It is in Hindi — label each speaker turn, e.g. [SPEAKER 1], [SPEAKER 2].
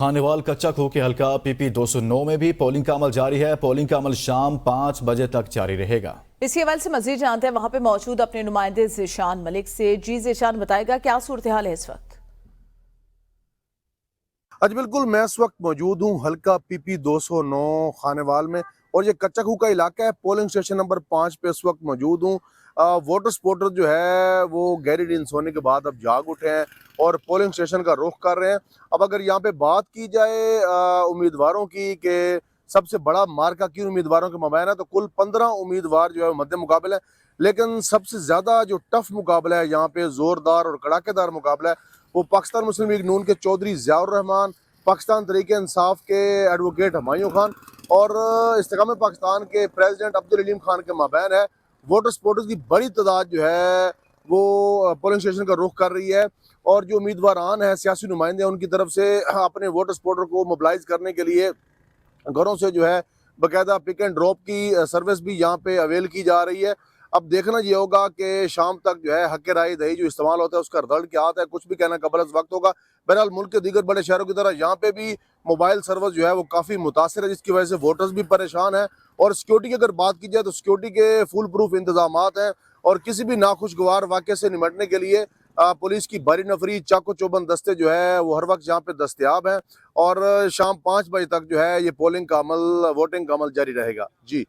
[SPEAKER 1] खानेवाल कच्चा खो के हल्का पीपी 209 में भी पोलिंग का अमल जारी है। पोलिंग का अमल शाम 5 बजे तक जारी रहेगा।
[SPEAKER 2] इसी हवाले से मजीद जानते हैं वहां पे मौजूद अपने नुमाइंदे ज़ीशान मलिक से। जी ज़ीशान, बताएगा क्या सूरत हाल है इस वक्त?
[SPEAKER 3] आज बिल्कुल मैं इस वक्त मौजूद हूँ हल्का पीपी 209 खानेवाल में, और ये कच्चा खू का इलाका है। पोलिंग स्टेशन नंबर 5 पे इस वक्त मौजूद हूँ। वोटर सपोर्टर जो है वो गहरी नींद सोने के बाद अब जाग उठे हैं और पोलिंग स्टेशन का रुख कर रहे हैं। अब अगर यहाँ पे बात की जाए उम्मीदवारों की कि सबसे बड़ा मार्का किन उम्मीदवारों के मबैन है, तो कुल 15 उम्मीदवार जो है मध्य मुकाबला है, लेकिन सबसे ज़्यादा जो टफ मुकाबला है यहाँ पे, ज़ोरदार और कड़ाकेदार मुकाबला है, वो पाकिस्तान मुस्लिम लीग नून के चौधरी ज़ियाउर रहमान, पाकिस्तान तरीके इंसाफ के एडवोकेट हुमायूं खान और इस्तेकाम पाकिस्तान के प्रेसिडेंट अब्दुल अलीम खान के माबैन है। वोटर सपोर्टर्स की बड़ी तादाद जो है वो पोलिंग स्टेशन का रुख कर रही है, और जो उम्मीदवारान हैं, सियासी नुमाइंदे, उनकी तरफ से अपने वोटर सपोर्टर को मोबिलाइज करने के लिए घरों से जो है बाकायदा पिक एंड ड्रॉप की सर्विस भी यहाँ पे अवेल की जा रही है। अब देखना ये होगा कि शाम तक जो है हक राय दही जो इस्तेमाल होता है उसका रिजल्ट क्या आता है, कुछ भी कहना कबल अज़ वक्त होगा। बहरहाल मुल्क के दीगर बड़े शहरों की तरह यहाँ पे भी मोबाइल सर्विस जो है वो काफ़ी मुतासर है, जिसकी वजह से वोटर्स भी परेशान हैं। और सिक्योरिटी की अगर बात की जाए तो सिक्योरिटी के फुल प्रूफ इंतजाम हैं, और किसी भी नाखुशगवार वाक़े से निपटने के लिए पुलिस की भारी नफरी चाको चौबंद दस्ते जो है वो हर वक्त यहाँ पे दस्तयाब हैं। और शाम 5 बजे तक जो है ये पोलिंग का अमल, वोटिंग का अमल जारी रहेगा। जी।